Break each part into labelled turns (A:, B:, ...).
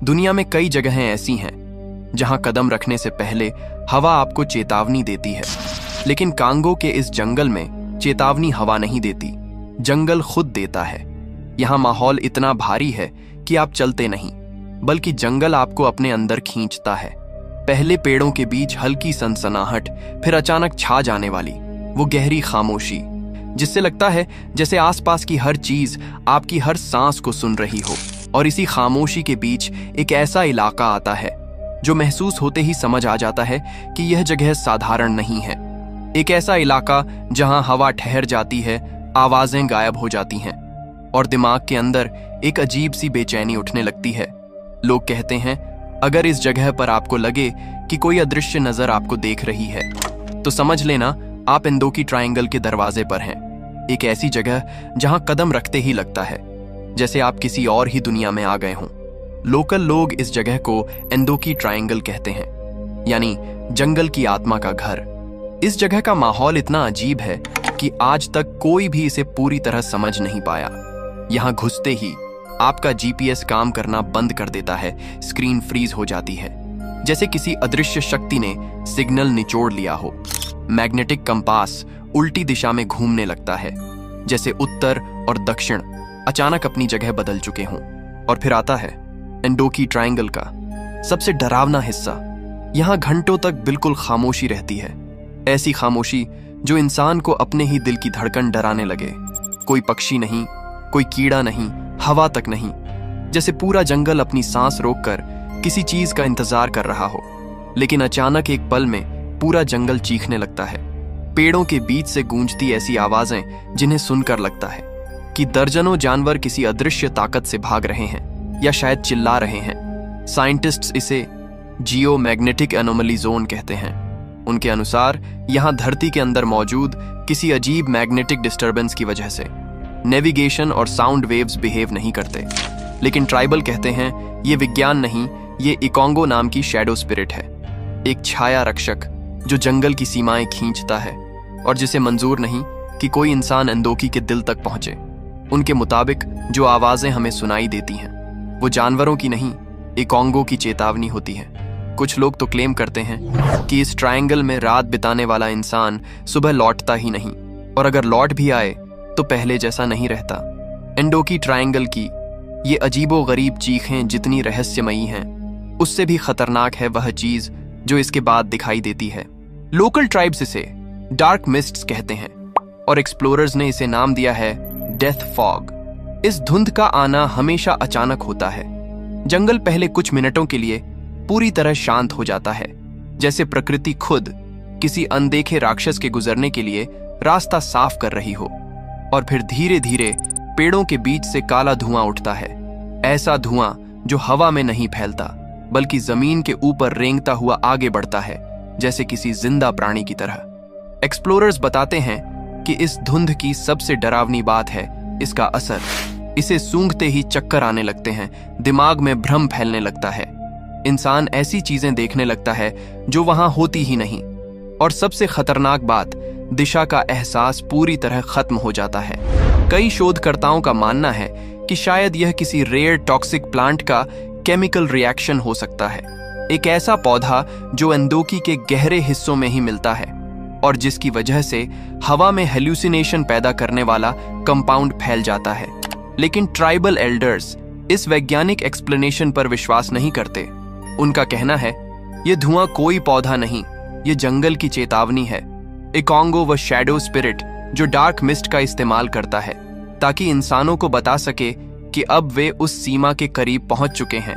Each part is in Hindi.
A: दुनिया में कई जगहें ऐसी हैं जहां कदम रखने से पहले हवा आपको चेतावनी देती है, लेकिन कांगो के इस जंगल में चेतावनी हवा नहीं देती, जंगल खुद देता है। यहाँ माहौल इतना भारी है कि आप चलते नहीं, बल्कि जंगल आपको अपने अंदर खींचता है। पहले पेड़ों के बीच हल्की सनसनाहट, फिर अचानक छा जाने वाली वो गहरी खामोशी, जिससे लगता है जैसे आसपास की हर चीज आपकी हर सांस को सुन रही हो। और इसी खामोशी के बीच एक ऐसा इलाका आता है जो महसूस होते ही समझ आ जाता है कि यह जगह साधारण नहीं है। एक ऐसा इलाका जहां हवा ठहर जाती है, आवाजें गायब हो जाती हैं और दिमाग के अंदर एक अजीब सी बेचैनी उठने लगती है। लोग कहते हैं अगर इस जगह पर आपको लगे कि कोई अदृश्य नजर आपको देख रही है तो समझ लेना आप एंदोकी ट्रायंगल के दरवाजे पर हैं। एक ऐसी जगह जहां कदम रखते ही लगता है जैसे आप किसी और ही दुनिया में आ गए हों। लोकल लोग इस जगह को एंदोकी ट्रायंगल कहते हैं, यानी जंगल की आत्मा का घर। इस जगह का माहौल इतना अजीब है कि आज तक कोई भी इसे पूरी तरह समझ नहीं पाया। यहां घुसते ही आपका जीपीएस काम करना बंद कर देता है, स्क्रीन फ्रीज हो जाती है, जैसे किसी अदृश्य शक्ति ने सिग्नल निचोड़ लिया हो। मैग्नेटिक कंपास उल्टी दिशा में घूमने लगता है, जैसे उत्तर और दक्षिण अचानक अपनी जगह बदल चुके हों। और फिर आता है एंडोकी ट्रायंगल का सबसे डरावना हिस्सा। यहां घंटों तक बिल्कुल खामोशी रहती है, ऐसी खामोशी जो इंसान को अपने ही दिल की धड़कन डराने लगे। कोई पक्षी नहीं, कोई कीड़ा नहीं, हवा तक नहीं, जैसे पूरा जंगल अपनी सांस रोककर किसी चीज का इंतजार कर रहा हो। लेकिन अचानक एक पल में पूरा जंगल चीखने लगता है। पेड़ों के बीच से गूंजती ऐसी आवाजें जिन्हें सुनकर लगता है कि दर्जनों जानवर किसी अदृश्य ताकत से भाग रहे हैं या शायद चिल्ला रहे हैं। साइंटिस्ट्स इसे जियोमैग्नेटिक एनोमली जोन कहते हैं। उनके अनुसार यहां धरती के अंदर मौजूद किसी अजीब मैग्नेटिक डिस्टर्बेंस की वजह से नेविगेशन और साउंड वेव्स बिहेव नहीं करते। लेकिन ट्राइबल कहते हैं ये विज्ञान नहीं, ये इकोंगो नाम की शैडो स्पिरिट है, एक छाया रक्षक जो जंगल की सीमाएं खींचता है और जिसे मंजूर नहीं कि कोई इंसान एंदोकी के दिल तक पहुंचे। उनके मुताबिक जो आवाजें हमें सुनाई देती हैं वो जानवरों की नहीं, इकोंगो की चेतावनी होती है। कुछ लोग तो क्लेम करते हैं कि इस ट्रायंगल में रात बिताने वाला इंसान सुबह लौटता ही नहीं, और अगर लौट भी आए तो पहले जैसा नहीं रहता। एंडोकी ट्रायंगल की ये अजीबो गरीब चीखें जितनी रहस्यमयी हैं, उससे भी खतरनाक है वह चीज जो इसके बाद दिखाई देती है। लोकल ट्राइब्स इसे डार्क मिस्ट्स कहते हैं और एक्सप्लोरर्स ने इसे नाम दिया है डेथ फॉग। इस धुंध का आना हमेशा अचानक होता है। जंगल पहले कुछ मिनटों के लिए पूरी तरह शांत हो जाता है, जैसे प्रकृति खुद किसी अनदेखे राक्षस के गुजरने के लिए रास्ता साफ कर रही हो। और फिर धीरे धीरे पेड़ों के बीच से काला धुआं उठता है, ऐसा धुआं जो हवा में नहीं फैलता बल्कि जमीन के ऊपर रेंगता हुआ आगे बढ़ता है, जैसे किसी जिंदा प्राणी की तरह। एक्सप्लोरर्स बताते हैं कि इस धुंध की सबसे डरावनी बात है इसका असर। इसे सूंघते ही चक्कर आने लगते हैं, दिमाग में भ्रम फैलने लगता है, इंसान ऐसी चीजें देखने लगता है जो वहां होती ही नहीं, और सबसे खतरनाक बात, दिशा का एहसास पूरी तरह खत्म हो जाता है। कई शोधकर्ताओं का मानना है कि शायद यह किसी रेयर टॉक्सिक प्लांट का केमिकल रिएक्शन हो सकता है, एक ऐसा पौधा जो एंदोकी के गहरे हिस्सों में ही मिलता है और जिसकी वजह से हवा में हेल्यूसिनेशन पैदा करने वाला कंपाउंड फैल जाता है। लेकिन ट्राइबल एल्डर्स इस वैज्ञानिक एक्सप्लेनेशन पर विश्वास नहीं करते। उनका कहना है यह धुआं कोई पौधा नहीं, ये जंगल की चेतावनी है, इकोंगो व शैडो स्पिरिट जो डार्क मिस्ट का इस्तेमाल करता है ताकि इंसानों को बता सके कि अब वे उस सीमा के करीब पहुंच चुके हैं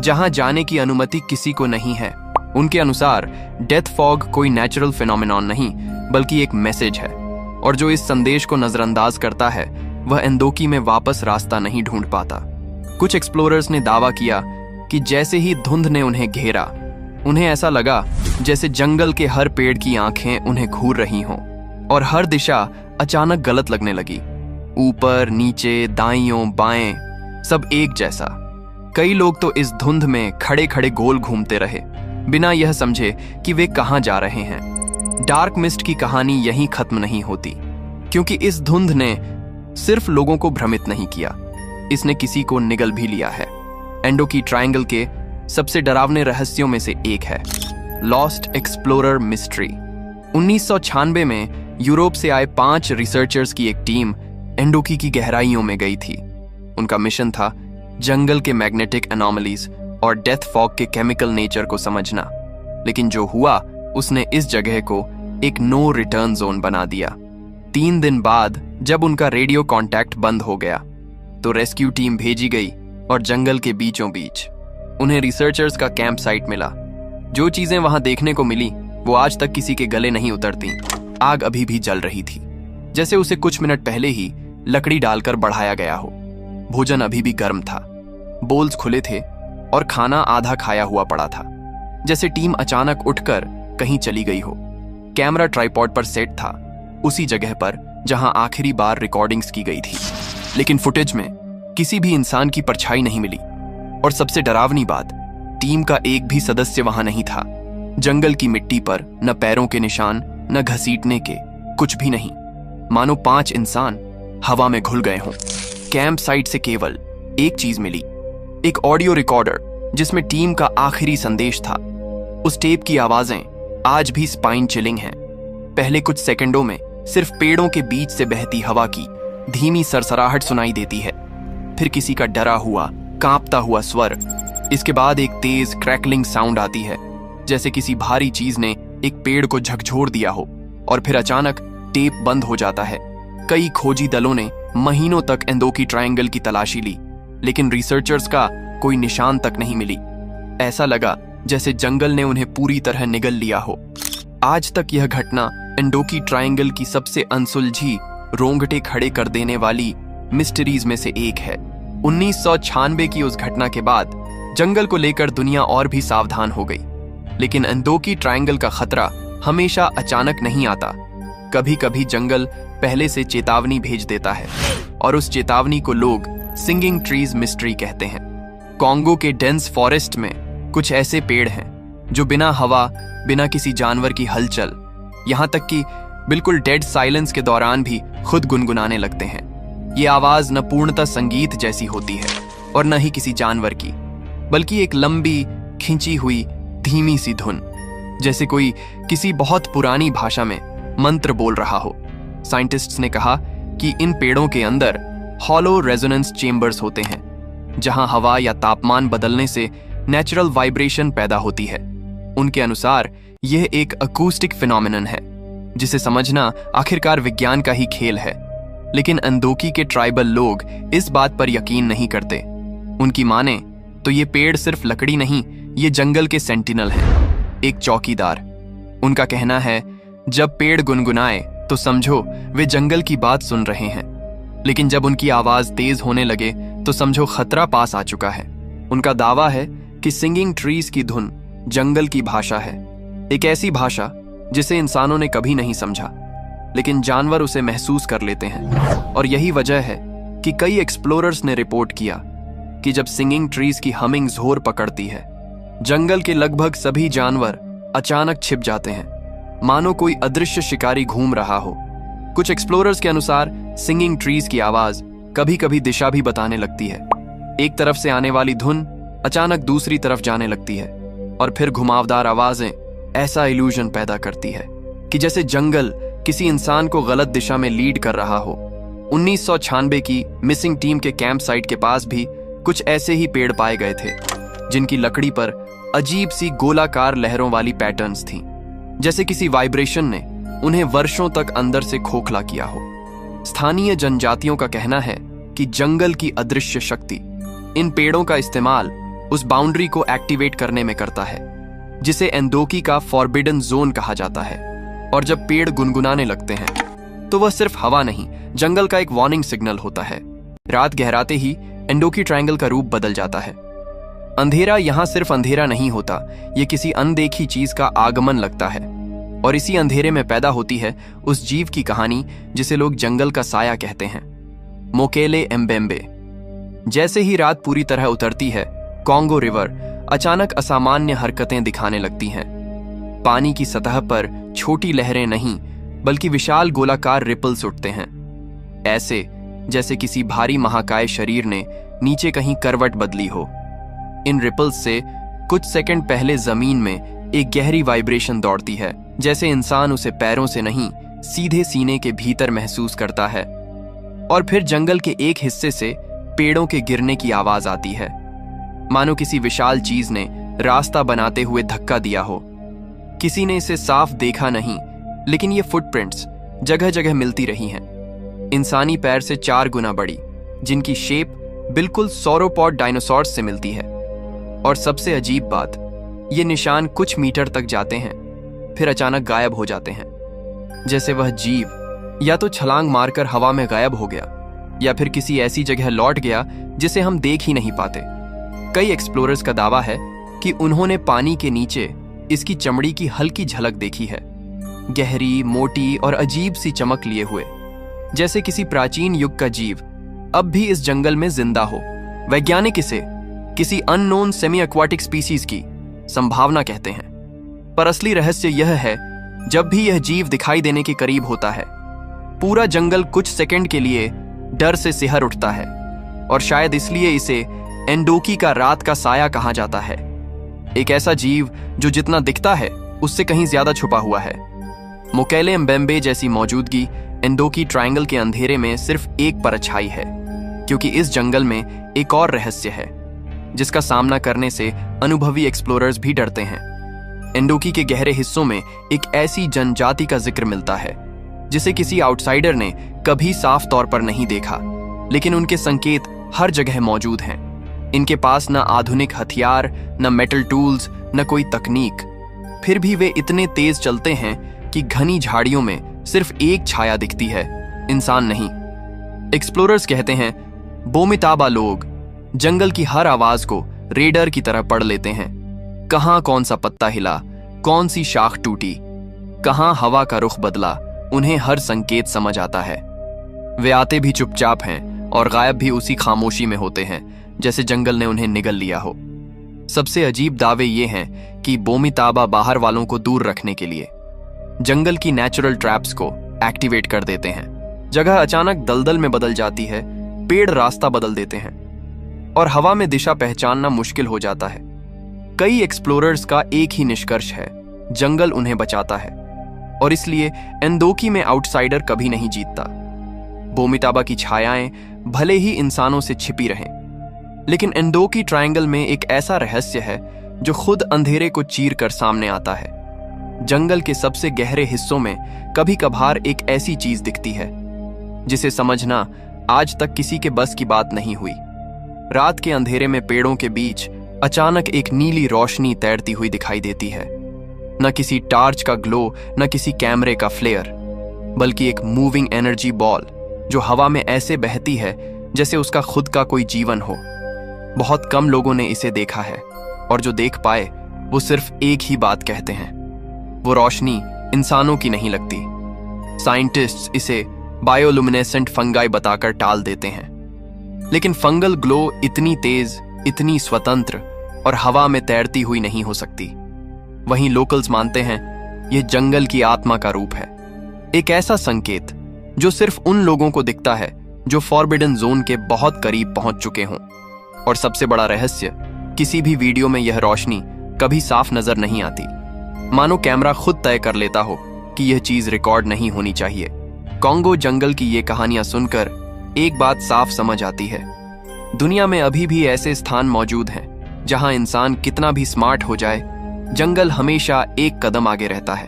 A: जहां जाने की अनुमति किसी को नहीं है। उनके अनुसार डेथ फॉग कोई नेचुरल फिनोमेनॉन नहीं बल्कि एक मैसेज है, और जो इस संदेश को नजरअंदाज करता है वह एंदोकी में वापस रास्ता नहीं ढूंढ पाता। कुछ एक्सप्लोरर्स ने दावा किया कि जैसे ही धुंध ने उन्हें घेरा, उन्हें ऐसा लगा जैसे जंगल के हर पेड़ की आंखें उन्हें घूर रही हों और हर दिशा अचानक गलत लगने लगी। ऊपर नीचे दाईं बाएं सब एक जैसा। कई लोग तो इस धुंध में खड़े खड़े गोल घूमते रहे, बिना यह समझे कि वे कहां जा रहे हैं। डार्क मिस्ट की कहानी यहीं खत्म नहीं होती, क्योंकि इस धुंध ने सिर्फ लोगों को भ्रमित नहीं किया, इसने किसी को निगल भी लिया है। एंडोकी ट्रायंगल के सबसे डरावने रहस्यों में से एक है, लॉस्ट एक्सप्लोरर मिस्ट्री। 1996 में यूरोप से आए 5 रिसर्चर्स की एक टीम एंडोकी की गहराइयों में गई थी। उनका मिशन था जंगल के मैग्नेटिक एनोमलीज और डेथ फॉग के केमिकल नेचर को समझना। लेकिन जो हुआ उसने इस जगह को एक नो रिटर्न जोन बना दिया। 3 दिन बाद जब उनका रेडियो कांटेक्ट बंद हो गया तो रेस्क्यू टीम भेजी गई और जंगल के बीचों बीच उन्हें रिसर्चर्स का कैंप साइट मिला। जो चीजें वहां देखने को मिली वो आज तक किसी के गले नहीं उतरती। आग अभी भी जल रही थी, जैसे उसे कुछ मिनट पहले ही लकड़ी डालकर बढ़ाया गया हो। भोजन अभी भी गर्म था, बोल्स खुले थे और खाना आधा खाया हुआ पड़ा था, जैसे टीम अचानक उठकर कहीं चली गई हो। कैमरा ट्राइपॉड पर सेट था, उसी जगह पर जहां आखिरी बार रिकॉर्डिंग्स की गई थी। लेकिन फुटेज में किसी भी इंसान की परछाई नहीं मिली और सबसे डरावनी बात, टीम का एक भी सदस्य वहां नहीं था। जंगल की मिट्टी पर न पैरों के निशान, न घसीटने के, कुछ भी नहीं। मानो 5 इंसान हवा में घुल गए हों। कैंप साइट से केवल एक चीज मिली, एक ऑडियो रिकॉर्डर जिसमें टीम का आखिरी संदेश था। उस टेप की आवाजें आज भी स्पाइन चिलिंग हैं। पहले कुछ सेकंडों में सिर्फ पेड़ों के बीच से बहती हवा की धीमी सरसराहट सुनाई देती है, फिर किसी का डरा हुआ, कांपता हुआ स्वर। इसके बाद एक तेज क्रैकलिंग साउंड आती है, जैसे किसी भारी चीज ने एक पेड़ को झकझोर दिया हो। और फिर अचानक टेप बंद हो जाता है। कई खोजी दलों ने महीनों तक एंडोकी ट्रायंगल की तलाशी ली, लेकिन रिसर्चर्स का कोई निशान तक नहीं मिली। ऐसा लगा जैसे जंगल ने उन्हें पूरी तरह निगल लिया हो। आज तक यह घटना एंडोकी ट्रायंगल की सबसे अनसुलझी, रोंगटे खड़े कर देने वाली मिस्ट्रीज में से एक है। 1996 की उस घटना के बाद जंगल को लेकर दुनिया और भी सावधान हो गई। लेकिन एंडोकी ट्रायंगल का खतरा हमेशा अचानक नहीं आता। कभी कभी जंगल पहले से चेतावनी भेज देता है, और उस चेतावनी को लोग सिंगिंग ट्रीज मिस्ट्री कहते हैं। कॉन्गो के डेंस फॉरेस्ट में कुछ ऐसे पेड़ हैं जो बिना हवा, बिना किसी जानवर की हलचल, यहां तक कि बिल्कुल डेड साइलेंस के दौरान भी खुद गुनगुनाने लगते हैं। ये आवाज न पूर्णतः संगीत जैसी होती है और न ही किसी जानवर की, बल्कि एक लंबी, खिंची हुई, धीमी सी धुन, जैसे कोई किसी बहुत पुरानी भाषा में मंत्र बोल रहा हो। साइंटिस्ट्स ने कहा कि इन पेड़ों के अंदर हॉलो रेजोनेंस चेंबर्स होते हैं, जहां हवा या तापमान बदलने से नेचुरल वाइब्रेशन पैदा होती है। उनके अनुसार यह एक अकूस्टिक फिनोमिनन है, जिसे समझना आखिरकार विज्ञान का ही खेल है। लेकिन एंडोकी के ट्राइबल लोग इस बात पर यकीन नहीं करते। उनकी माने तो ये पेड़ सिर्फ लकड़ी नहीं, ये जंगल के सेंटिनल हैं, एक चौकीदार। उनका कहना है, जब पेड़ गुनगुनाए तो समझो वे जंगल की बात सुन रहे हैं, लेकिन जब उनकी आवाज तेज होने लगे तो समझो खतरा पास आ चुका है। उनका दावा है कि सिंगिंग ट्रीज की धुन जंगल की भाषा है, एक ऐसी भाषा जिसे इंसानों ने कभी नहीं समझा, लेकिन जानवर उसे महसूस कर लेते हैं। और यही वजह है कि कई एक्सप्लोरर्स ने रिपोर्ट किया कि जब सिंगिंग ट्रीज की हमिंग जोर पकड़ती है, जंगल के लगभग सभी जानवर अचानक छिप जाते हैं, मानो कोई अदृश्य शिकारी घूम रहा हो। कुछ एक्सप्लोरर्स के अनुसार सिंगिंग ट्रीज की आवाज कभी कभी दिशा भी बताने लगती है। एक तरफ से आने वाली धुन अचानक दूसरी तरफ जाने लगती है, और फिर घुमावदार आवाजें ऐसा इल्यूजन पैदा करती है कि जैसे जंगल किसी इंसान को गलत दिशा में लीड कर रहा हो। 1996 की मिसिंग टीम के कैंप साइट के पास भी कुछ ऐसे ही पेड़ पाए गए थे, जिनकी लकड़ी पर अजीब सी गोलाकार लहरों वाली पैटर्न्स थीं, जैसे किसी वाइब्रेशन ने उन्हें वर्षों तक अंदर से खोखला किया हो। स्थानीय जनजातियों का कहना है कि जंगल की अदृश्य शक्ति इन पेड़ों का इस्तेमाल उस बाउंड्री को एक्टिवेट करने में करता है, जिसे एंडोकी का फॉरबिडन जोन कहा जाता है। और जब पेड़ गुनगुनाने लगते हैं तो वह सिर्फ हवा नहीं, जंगल का एक वार्निंग सिग्नल होता है। रात गहराते ही एंडोकी ट्रायंगल का रूप बदल जाता है। अंधेरा यहां सिर्फ अंधेरा नहीं होता, यह किसी अनदेखी चीज का आगमन लगता है, और इसी अंधेरे में पैदा होती है उस जीव की कहानी जिसे लोग जंगल का साया कहते हैं, मोकेले एम्बेम्बे। जैसे ही रात पूरी तरह उतरती है, कॉन्गो रिवर अचानक असामान्य हरकतें दिखाने लगती हैं। पानी की सतह पर छोटी लहरें नहीं, बल्कि विशाल गोलाकार रिपल्स उठते हैं, ऐसे जैसे किसी भारी महाकाय शरीर ने नीचे कहीं करवट बदली हो। इन रिपल्स से कुछ सेकंड पहले जमीन में एक गहरी वाइब्रेशन दौड़ती है, जैसे इंसान उसे पैरों से नहीं सीधे सीने के भीतर महसूस करता है। और फिर जंगल के एक हिस्से से पेड़ों के गिरने की आवाज आती है, मानो किसी विशाल चीज ने रास्ता बनाते हुए धक्का दिया हो। किसी ने इसे साफ देखा नहीं, लेकिन ये फुटप्रिंट्स जगह जगह मिलती रही हैं। इंसानी पैर से 4 गुना बड़ी, जिनकी शेप बिल्कुल सौरोपॉड डायनासोर्स से मिलती है। और सबसे अजीब बात, ये निशान कुछ मीटर तक जाते हैं, फिर अचानक गायब हो जाते हैं, जैसे वह जीव या तो छलांग मारकर हवा में गायब हो गया या फिर किसी ऐसी जगह लौट गया जिसे हम देख ही नहीं पाते। कई एक्सप्लोरर्स का दावा है कि उन्होंने पानी के नीचे इसकी चमड़ी की हल्की झलक देखी है, गहरी, मोटी और अजीब सी चमक लिए हुए, जैसे किसी प्राचीन युग का जीव अब भी इस जंगल में जिंदा हो। वैज्ञानिक इसे किसी अननोन सेमी एक्वाटिक स्पीसीज की संभावना कहते हैं, पर असली रहस्य यह है, जब भी यह जीव दिखाई देने के करीब होता है, पूरा जंगल कुछ सेकंड के लिए डर से सिहर उठता है। और शायद इसलिए इसे एंडोकी का रात का साया कहा जाता है, एक ऐसा जीव जो जितना दिखता है उससे कहीं ज्यादा छुपा हुआ है। मोकेले म्बेम्बे जैसी मौजूदगी एंडोकी ट्रायंगल के अंधेरे में सिर्फ एक परछाई है, क्योंकि इस जंगल में एक और रहस्य है जिसका सामना करने से अनुभवी एक्सप्लोरर्स भी डरते हैं। एंडोकी के गहरे हिस्सों में एक ऐसी जनजाति का जिक्र मिलता है जिसे किसी आउटसाइडर ने कभी साफ तौर पर नहीं देखा, लेकिन उनके संकेत हर जगह मौजूद हैं। इनके पास न आधुनिक हथियार, न मेटल टूल्स, न कोई तकनीक, फिर भी वे इतने तेज चलते हैं कि घनी झाड़ियों में सिर्फ एक छाया दिखती है, इंसान नहीं। एक्सप्लोरर्स कहते हैं बोमिताबा लोग जंगल की हर आवाज को रेडर की तरह पढ़ लेते हैं। कहां कौन सा पत्ता हिला, कौन सी शाख टूटी, कहां हवा का रुख बदला, उन्हें हर संकेत समझ आता है। वे आते भी चुपचाप हैं और गायब भी उसी खामोशी में होते हैं, जैसे जंगल ने उन्हें निगल लिया हो। सबसे अजीब दावे ये हैं कि बोमिताबा बाहर वालों को दूर रखने के लिए जंगल की नेचुरल ट्रैप्स को एक्टिवेट कर देते हैं। जगह अचानक दलदल में बदल जाती है, पेड़ रास्ता बदल देते हैं और हवा में दिशा पहचानना मुश्किल हो जाता है। कई एक्सप्लोरर्स का एक ही निष्कर्ष है, जंगल उन्हें बचाता है, और इसलिए एंडोकी में आउटसाइडर कभी नहीं जीतता। बोमिताबा की छायाएं भले ही इंसानों से छिपी रहें, लेकिन एंडोकी ट्रायंगल में एक ऐसा रहस्य है जो खुद अंधेरे को चीर कर सामने आता है। जंगल के सबसे गहरे हिस्सों में कभी कभार एक ऐसी चीज दिखती है जिसे समझना आज तक किसी के बस की बात नहीं हुई। रात के अंधेरे में पेड़ों के बीच अचानक एक नीली रोशनी तैरती हुई दिखाई देती है, न किसी टार्च का ग्लो, न किसी कैमरे का फ्लेयर, बल्कि एक मूविंग एनर्जी बॉल जो हवा में ऐसे बहती है जैसे उसका खुद का कोई जीवन हो। बहुत कम लोगों ने इसे देखा है, और जो देख पाए वो सिर्फ एक ही बात कहते हैं, वो रोशनी इंसानों की नहीं लगती। साइंटिस्ट्स इसे बायोलुमिनेसेंट फंगाई बताकर टाल देते हैं, लेकिन फंगल ग्लो इतनी तेज, इतनी स्वतंत्र और हवा में तैरती हुई नहीं हो सकती। वहीं लोकल्स मानते हैं यह जंगल की आत्मा का रूप है, एक ऐसा संकेत जो सिर्फ उन लोगों को दिखता है जो फॉरबिडन जोन के बहुत करीब पहुंच चुके हों। और सबसे बड़ा रहस्य, किसी भी वीडियो में यह रोशनी कभी साफ नजर नहीं आती, मानो कैमरा खुद तय कर लेता हो कि यह चीज रिकॉर्ड नहीं होनी चाहिए। कॉन्गो जंगल की ये कहानियां सुनकर एक बात साफ समझ आती है, दुनिया में अभी भी ऐसे स्थान मौजूद हैं जहां इंसान कितना भी स्मार्ट हो जाए, जंगल हमेशा एक कदम आगे रहता है।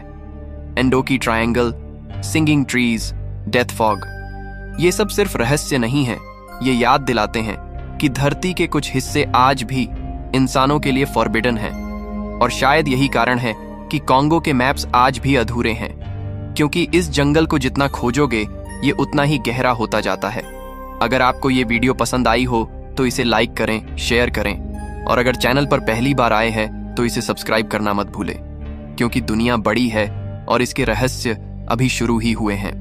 A: एंडोकी triangle, singing trees, death fog, ये सब सिर्फ रहस्य नहीं है, ये याद दिलाते हैं कि धरती के कुछ हिस्से आज भी इंसानों के लिए फॉरबिडन हैं। और शायद यही कारण है कि कॉन्गो के मैप्स आज भी अधूरे हैं, क्योंकि इस जंगल को जितना खोजोगे ये उतना ही गहरा होता जाता है। अगर आपको ये वीडियो पसंद आई हो तो इसे लाइक करें, शेयर करें, और अगर चैनल पर पहली बार आए हैं तो इसे सब्सक्राइब करना मत भूलें, क्योंकि दुनिया बड़ी है और इसके रहस्य अभी शुरू ही हुए हैं।